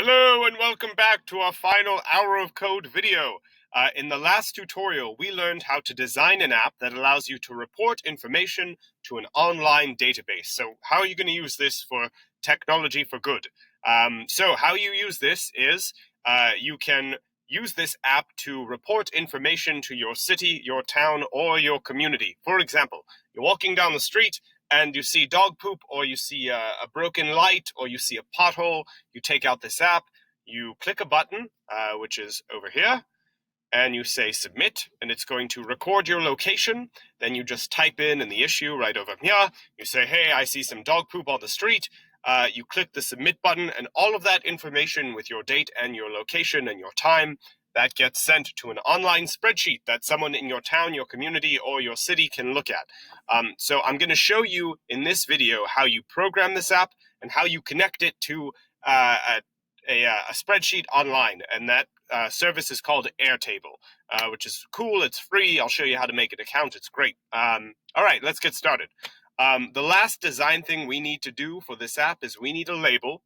Hello and welcome back to our final hour of code video. In the last tutorial, we learned how to design an app that allows you to report information to an online database. So how are you going to use this for technology for good? So how you use this is you can use this app to report information to your city, your town, or your community. For example, you're walking down the street and you see dog poop, or you see a broken light, or you see a pothole. You take out this app, you click a button, which is over here, and you say submit, and it's going to record your location. Then you just type in the issue right over here. You say, hey, I see some dog poop on the street. You click the submit button, and all of that information with your date and your location and your time, that gets sent to an online spreadsheet that someone in your town, your community, or your city can look at. So I'm going to show you in this video how you program this app and how you connect it to a spreadsheet online, and that service is called Airtable, which is cool. It's free. I'll show you how to make an account. It's great. All right, let's get started. The last design thing we need to do for this app is we need a label.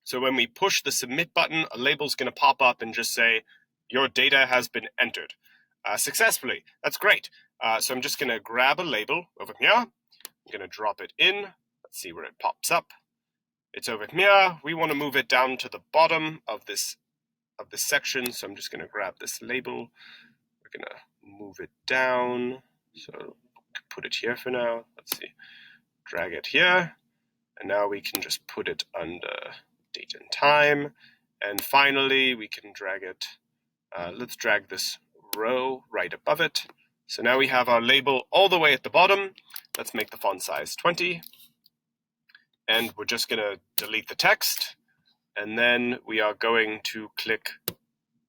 So when we push the submit button, a label is going to pop up and just say, your data has been entered successfully. That's great. So I'm just going to grab a label over here. I'm going to drop it in. Let's see where it pops up. It's over here. We want to move it down to the bottom of this section. So I'm just going to grab this label. We're going to move it down. So put it here for now. Let's see. Drag it here. And now we can just put it under date and time. And finally, we can drag it. Let's drag this row right above it. So now we have our label all the way at the bottom. Let's make the font size 20. And we're just going to delete the text. And then we are going to click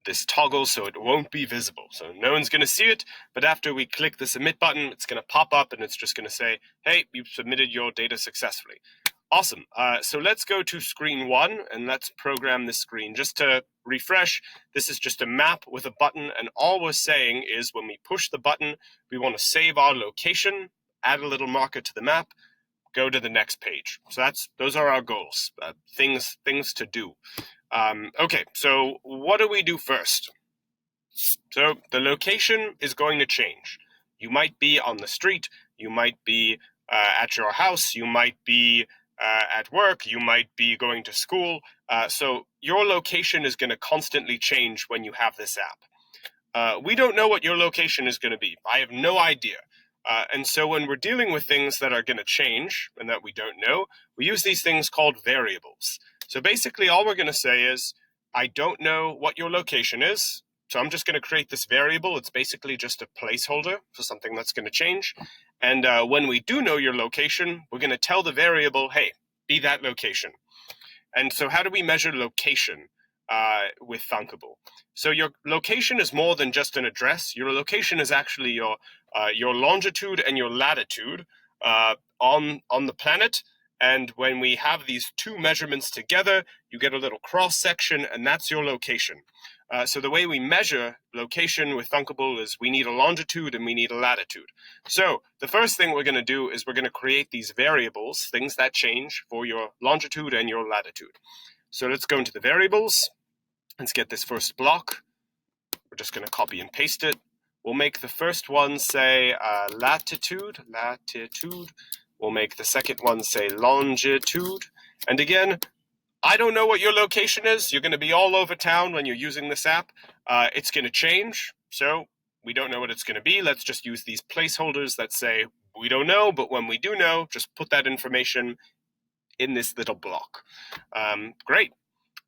this toggle so it won't be visible. So no one's going to see it, but after we click the submit button, it's going to pop up and it's just going to say, hey, you've submitted your data successfully. Awesome. So let's go to screen 1 and let's program this screen. Just to refresh, this is just a map with a button, and all we're saying is when we push the button, we want to save our location, add a little marker to the map, go to the next page. So those are our goals, things to do. Okay, so what do we do first? So the location is going to change. You might be on the street, you might be at your house, you might be at work, you might be going to school. So your location is going to constantly change when you have this app. We don't know what your location is going to be. I have no idea. And so when we're dealing with things that are going to change and that we don't know, we use these things called variables. So basically all we're going to say is, I don't know what your location is, so I'm just going to create this variable. It's basically just a placeholder for something that's going to change. And when we do know your location, we're going to tell the variable, hey, be that location. And so how do we measure location with Thunkable? So your location is more than just an address. Your location is actually your longitude and your latitude on the planet. And when we have these two measurements together, you get a little cross section, and that's your location. So the way we measure location with Thunkable is we need a longitude and we need a latitude. So the first thing we're going to do is we're going to create these variables, things that change for your longitude and your latitude. So let's go into the variables. Let's get this first block. We're just going to copy and paste it. We'll make the first one say latitude. We'll make the second one say longitude. And again, I don't know what your location is. You're going to be all over town when you're using this app. It's going to change, so we don't know what it's going to be. Let's just use these placeholders that say we don't know, but when we do know, just put that information in this little block. Great.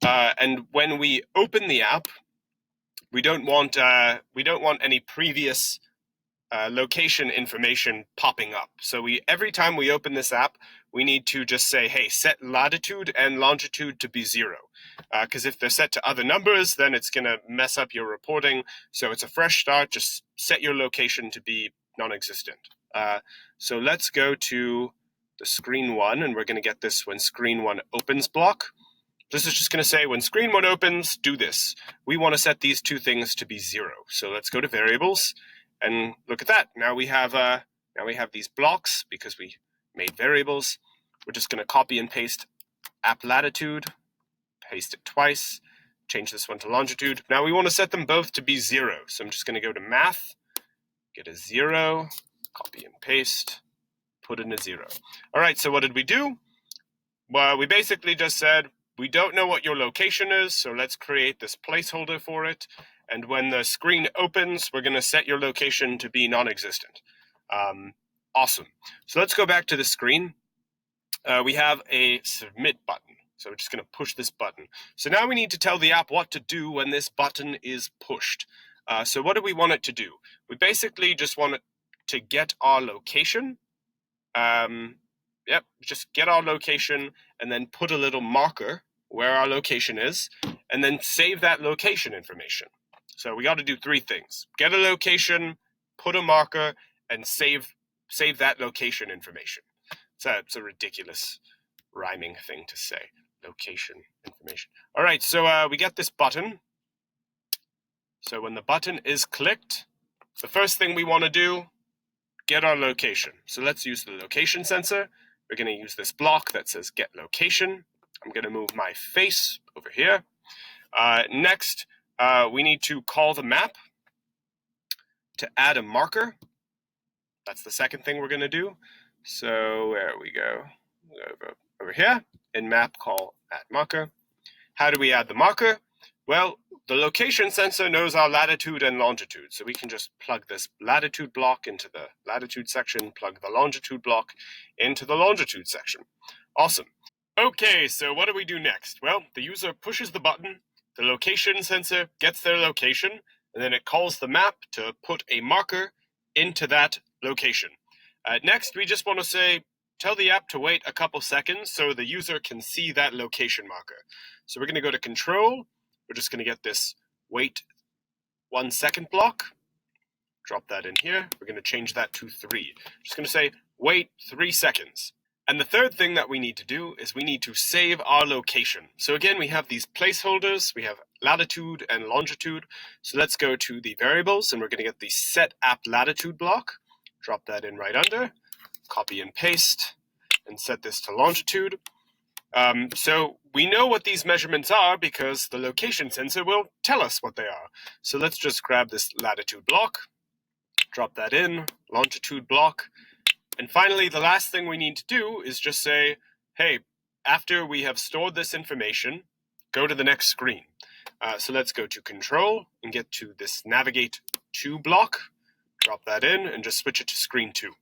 And when we open the app, we don't want any previous location information popping up. So every time we open this app, we need to just say, hey, set latitude and longitude to be 0. Because if they're set to other numbers, then it's going to mess up your reporting. So it's a fresh start. Just set your location to be non-existent. So let's go to the screen 1, and we're going to get this when screen 1 opens block. This is just going to say when screen 1 opens, do this. We want to set these two things to be 0. So let's go to variables. And look at that. Now we have these blocks because we made variables. We're just going to copy and paste app latitude, paste it twice, change this one to longitude. Now we want to set them both to be 0. So I'm just going to go to math, get a 0, copy and paste, put in a 0. All right, so what did we do? Well, we basically just said, we don't know what your location is, so let's create this placeholder for it. And when the screen opens, we're going to set your location to be non-existent. Awesome. So let's go back to the screen. We have a submit button. So we're just going to push this button. So now we need to tell the app what to do when this button is pushed. So what do we want it to do? We basically just want it to get our location. Just get our location and then put a little marker where our location is and then save that location information. So we got to do 3 things. Get a location, put a marker, and save that location information. So it's a ridiculous rhyming thing to say. Location information. All right, so we get this button. So when the button is clicked, the first thing we want to do, get our location. So let's use the location sensor. We're going to use this block that says get location. I'm going to move my face over here. Next, we need to call the map to add a marker. That's the second thing we're going to do. So where we go? Over here in map, call add marker. How do we add the marker? Well, the location sensor knows our latitude and longitude, so we can just plug this latitude block into the latitude section, plug the longitude block into the longitude section. Awesome. Okay, so what do we do next? Well, the user pushes the button, the location sensor gets their location, and then it calls the map to put a marker into that location. Next, we just want to say, tell the app to wait a couple seconds so the user can see that location marker. So we're going to go to control. We're just going to get this wait 1 second block. Drop that in here. We're going to change that to 3. Just going to say wait 3 seconds. And the third thing that we need to do is we need to save our location. So again, we have these placeholders. We have latitude and longitude. So let's go to the variables, and we're going to get the set app latitude block. Drop that in right under. Copy and paste, and set this to longitude. So we know what these measurements are because the location sensor will tell us what they are. So let's just grab this latitude block, drop that in, longitude block. And finally, the last thing we need to do is just say, hey, after we have stored this information, go to the next screen. So let's go to control and get to this navigate to block, drop that in, and just switch it to screen 2.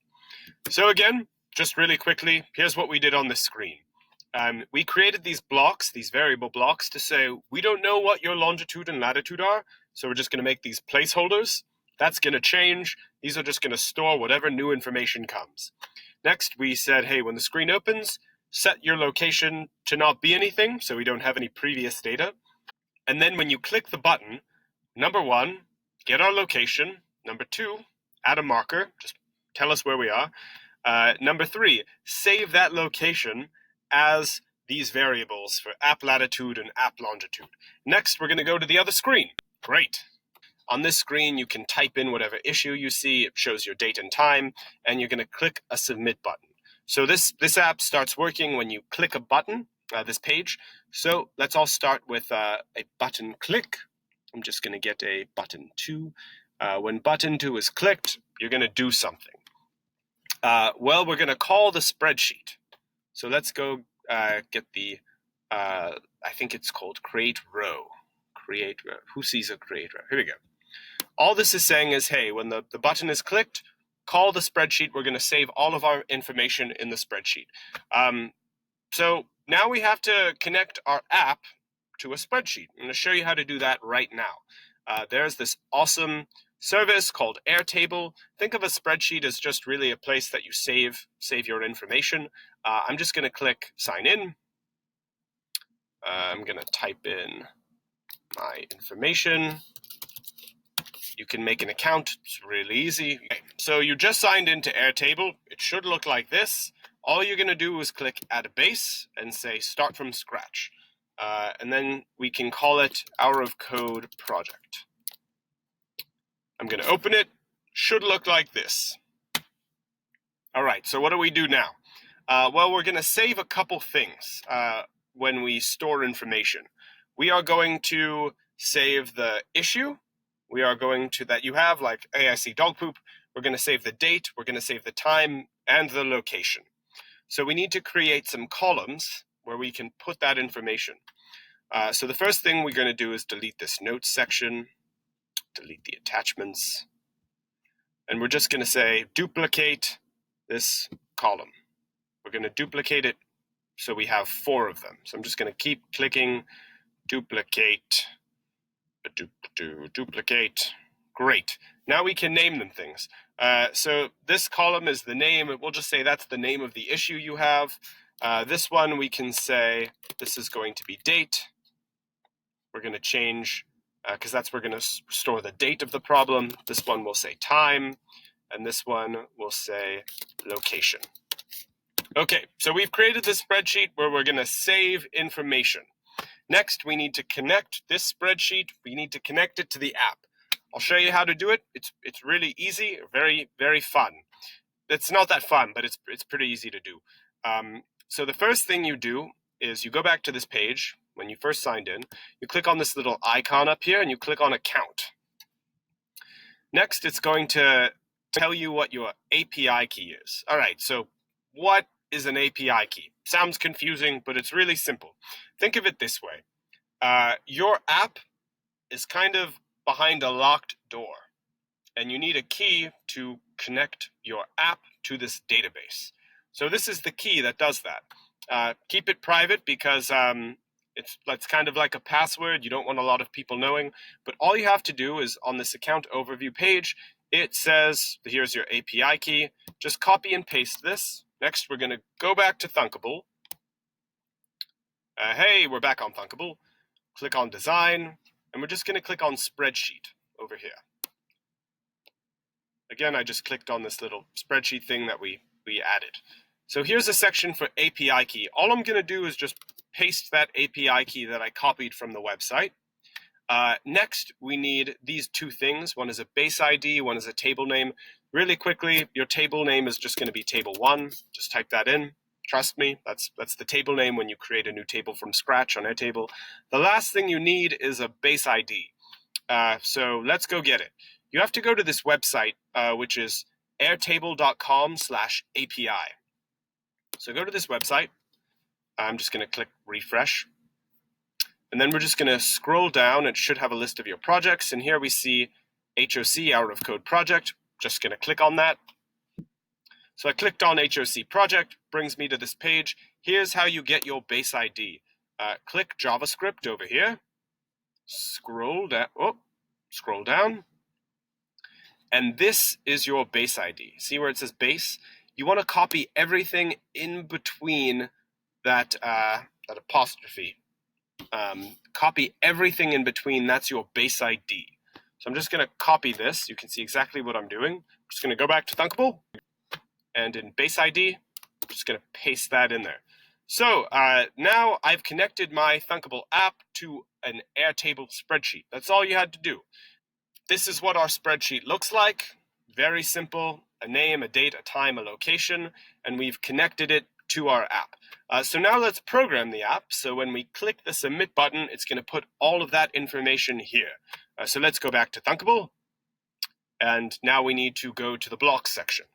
So again, just really quickly, here's what we did on this screen. We created these blocks, these variable blocks, to say we don't know what your longitude and latitude are, so we're just going to make these placeholders. That's going to change. These are just going to store whatever new information comes. Next, we said, hey, when the screen opens, set your location to not be anything, so we don't have any previous data. And then when you click the button, number 1, get our location. Number 2, add a marker, just tell us where we are. Number 3, save that location as these variables for app latitude and app longitude. Next, we're going to go to the other screen. Great. On this screen, you can type in whatever issue you see. It shows your date and time, and you're going to click a submit button. So this app starts working when you click a button, this page. So let's all start with a button click. I'm just going to get a button 2. When button 2 is clicked, you're going to do something. Well, we're going to call the spreadsheet. So let's go get the, I think it's called create row. Create row. Who sees a create row? Here we go. All this is saying is, hey, when the button is clicked, call the spreadsheet. We're going to save all of our information in the spreadsheet. So now we have to connect our app to a spreadsheet. I'm going to show you how to do that right now. There's this awesome service called Airtable. Think of a spreadsheet as just really a place that you save your information. I'm just going to click sign in. I'm going to type in my information. You can make an account. It's really easy. Okay. So you just signed into Airtable. It should look like this. All you're going to do is click add a base and say start from scratch. And then we can call it Hour of Code project. I'm going to open it. Should look like this. All right, so what do we do now? Well, we're going to save a couple things when we store information. we are going to save the issue. We are going to, that you have, like, hey, I see dog poop. We're going to save the date. We're going to save the time and the location. So we need to create some columns where we can put that information. So the first thing we're going to do is delete this notes section, delete the attachments, and we're just going to say duplicate this column. We're going to duplicate it so we have 4 of them. So I'm just going to keep clicking duplicate, duplicate. Great. Now we can name them things. So this column is the name. We'll just say that's the name of the issue you have. This one we can say this is going to be date. We're going to change, because that's we're going to store the date of the problem. This one will say time, and this one will say location. Okay, so we've created this spreadsheet where we're going to save information. Next, we need to connect this spreadsheet. We need to connect it to the app. I'll show you how to do it. It's really easy, very, very fun. It's not that fun, but it's pretty easy to do. So the first thing you do is you go back to this page when you first signed in. You click on this little icon up here and you click on account. Next, it's going to tell you what your API key is. All right, so what is an API key? Sounds confusing, but it's really simple. Think of it this way. Your app is kind of behind a locked door, and you need a key to connect your app to this database. So this is the key that does that. Keep it private because it's kind of like a password. You don't want a lot of people knowing, but all you have to do is on this account overview page, it says, here's your API key. Just copy and paste this. Next, we're going to go back to Thunkable. Hey, we're back on Thunkable. Click on Design, and we're just going to click on Spreadsheet over here. Again, I just clicked on this little spreadsheet thing that we added. So here's a section for API key. All I'm going to do is just paste that API key that I copied from the website. Next, we need these 2 things. One is a base ID, one is a table name. Really quickly, your table name is just going to be table 1. Just type that in. Trust me, that's the table name when you create a new table from scratch on Airtable. The last thing you need is a base ID. So let's go get it. You have to go to this website, which is airtable.com/API. So go to this website. I'm just going to click refresh. And then we're just going to scroll down. It should have a list of your projects. And here we see HOC, Hour of Code project. Just going to click on that. So I clicked on HOC project, brings me to this page. Here's how you get your base ID. Click JavaScript over here. Scroll down. And this is your base ID. See where it says base? You want to copy everything in between that apostrophe. Copy everything in between. That's your base ID. So I'm just going to copy this. You can see exactly what I'm doing. I'm just going to go back to Thunkable. And in base ID, I'm just going to paste that in there. So now I've connected my Thunkable app to an Airtable spreadsheet. That's all you had to do. This is what our spreadsheet looks like. Very simple. A name, a date, a time, a location, and we've connected it to our app. So now let's program the app. So when we click the submit button, it's going to put all of that information here. So let's go back to Thunkable. And now we need to go to the blocks section.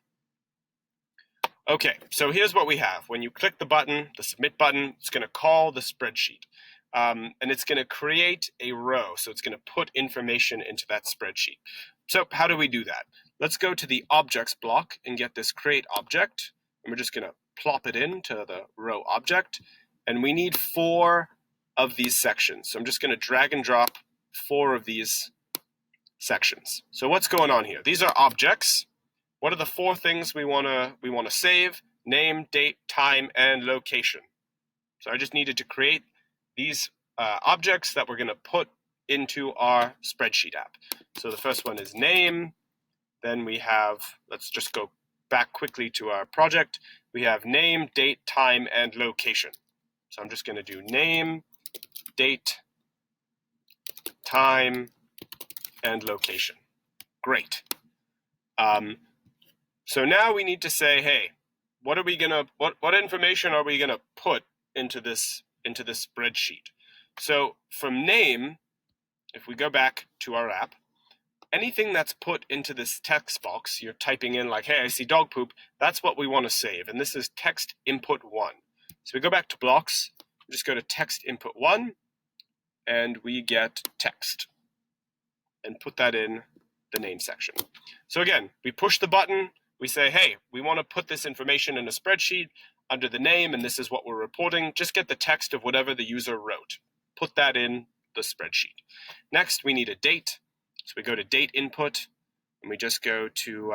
Okay, so here's what we have. When you click the button, the submit button, it's going to call the spreadsheet. And it's going to create a row. So it's going to put information into that spreadsheet. So how do we do that? Let's go to the objects block and get this create object. And we're just going to plop it into the row object. And we need 4 of these sections. So I'm just going to drag and drop 4 of these sections. So what's going on here? These are objects. What are the 4 things we want to save? Name, date, time, and location. So I just needed to create these objects that we're going to put into our spreadsheet app. So the first one is name. Then we have, let's just go back quickly to our project. We have name, date, time, and location. So I'm just going to do name, date, time, and location. Great. So now we need to say, hey, what information are we gonna put into this spreadsheet? So from name, if we go back to our app, anything that's put into this text box, you're typing in like, hey, I see dog poop, that's what we want to save. And this is text input 1. So we go back to blocks, we just go to text input 1, and we get text, and put that in the name section. So again, we push the button, we say, hey, we want to put this information in a spreadsheet under the name, and this is what we're reporting. Just get the text of whatever the user wrote. Put that in the spreadsheet. Next, we need a date. So we go to date input, and we just go to,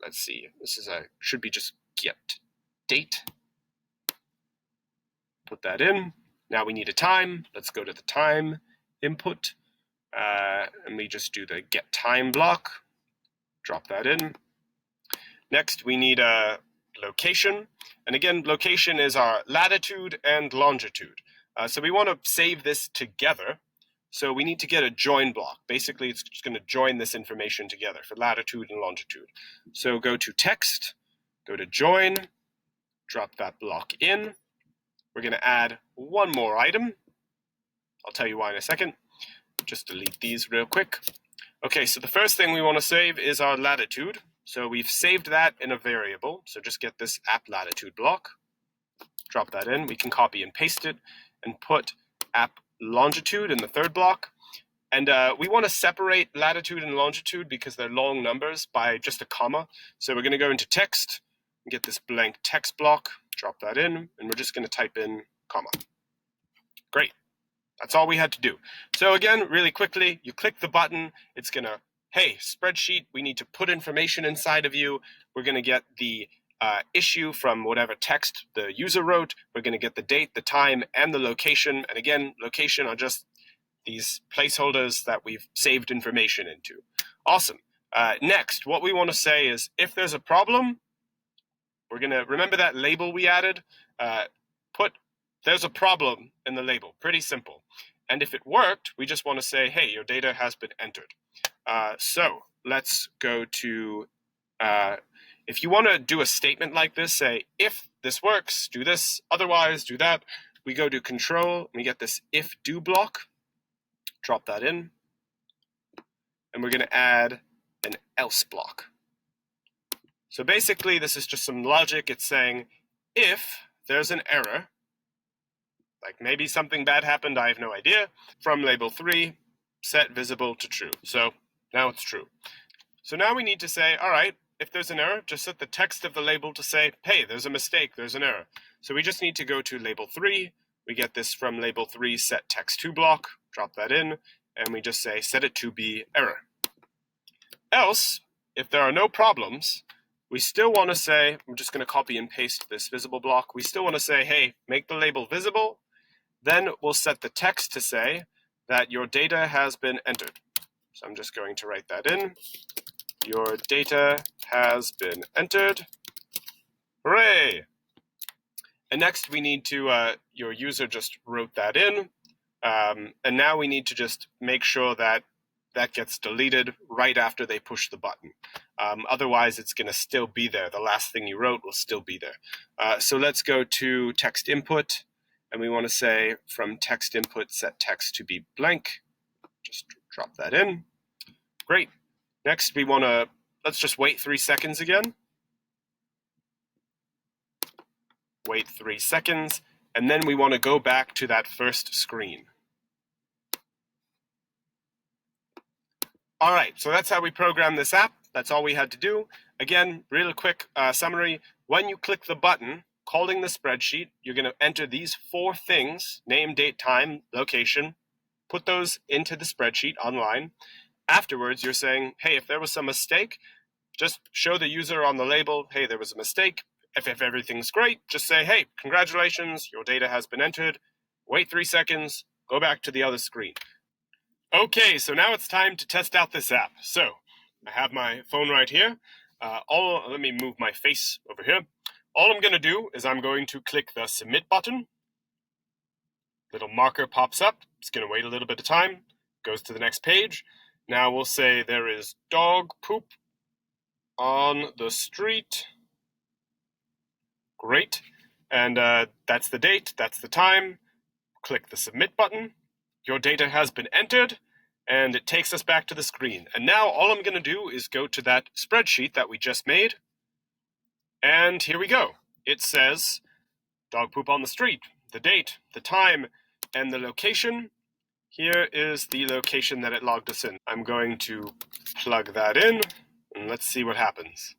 let's see, this is should be just get date. Put that in. Now we need a time. Let's go to the time input, and we just do the get time block. Drop that in. Next, we need a location. And again, location is our latitude and longitude. So we want to save this together. So we need to get a join block. Basically, it's just going to join this information together for latitude and longitude. So go to text, go to join, drop that block in. We're going to add one more item. I'll tell you why in a second. Just delete these real quick. Okay, so the first thing we want to save is our latitude. So we've saved that in a variable. So just get this app latitude block, drop that in. We can copy and paste it and put app longitude in the third block. And we want to separate latitude and longitude because they're long numbers by just a comma. So we're going to go into text and get this blank text block, drop that in, and we're just going to type in comma. Great. That's all we had to do. So again, really quickly, you click the button. It's going to, hey, spreadsheet, we need to put information inside of you. We're going to get the issue from whatever text the user wrote. We're going to get the date, the time, and the location. And again, location are just these placeholders that we've saved information into. Awesome. Next, what we want to say is if there's a problem, we're going to remember that label we added. Put there's a problem in the label. Pretty simple. And if it worked, we just want to say, hey, your data has been entered. So let's go to, if you want to do a statement like this, say, if this works, do this, otherwise do that. We go to control, and we get this if do block, drop that in, and we're going to add an else block. So basically, this is just some logic. It's saying, if there's an error, like maybe something bad happened, I have no idea, from label 3, set visible to true. So now it's true. So now we need to say, all right, if there's an error, just set the text of the label to say, hey, there's a mistake, there's an error. So we just need to go to label 3. We get this from label 3 set text to block, drop that in, and we just say set it to be error. Else, if there are no problems, we still want to say, I'm just going to copy and paste this visible block. We still want to say, hey, make the label visible. Then we'll set the text to say that your data has been entered. So I'm just going to write that in. Your data has been entered. Hooray! And next we need to, your user just wrote that in. And now we need to just make sure that that gets deleted right after they push the button. Otherwise, it's going to still be there. The last thing you wrote will still be there. So let's go to text input. And we want to say from text input, set text to be blank. Just drop that in. Great. Next, we want to, let's just wait 3 seconds again. Wait 3 seconds. And then we want to go back to that first screen. All right, so that's how we program this app. That's all we had to do. Again, real quick summary. When you click the button, calling the spreadsheet, you're going to enter these 4 things, name, date, time, location, put those into the spreadsheet online. Afterwards, you're saying, hey, if there was some mistake, just show the user on the label, hey, there was a mistake. If everything's great, just say, hey, congratulations, your data has been entered. Wait 3 seconds, go back to the other screen. Okay, so now it's time to test out this app. So I have my phone right here. Let me move my face over here. All I'm going to do is I'm going to click the submit button. Little marker pops up. It's going to wait a little bit of time. Goes to the next page. Now we'll say there is dog poop on the street. Great. And that's the date. That's the time. Click the submit button. Your data has been entered, and it takes us back to the screen. And now all I'm going to do is go to that spreadsheet that we just made, and here we go. It says dog poop on the street, the date, the time, and the location. Here is the location that it logged us in. I'm going to plug that in, and let's see what happens.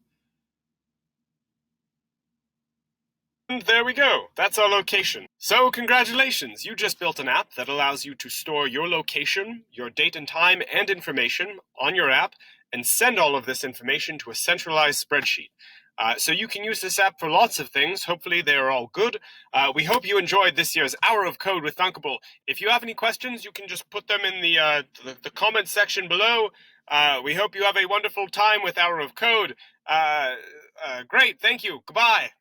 And there we go. That's our location. So congratulations, you just built an app that allows you to store your location, your date and time, and information on your app, and send all of this information to a centralized spreadsheet. So you can use this app for lots of things. Hopefully they're all good. We hope you enjoyed this year's Hour of Code with Thunkable. If you have any questions, you can just put them in the comment section below. We hope you have a wonderful time with Hour of Code. Great, thank you. Goodbye.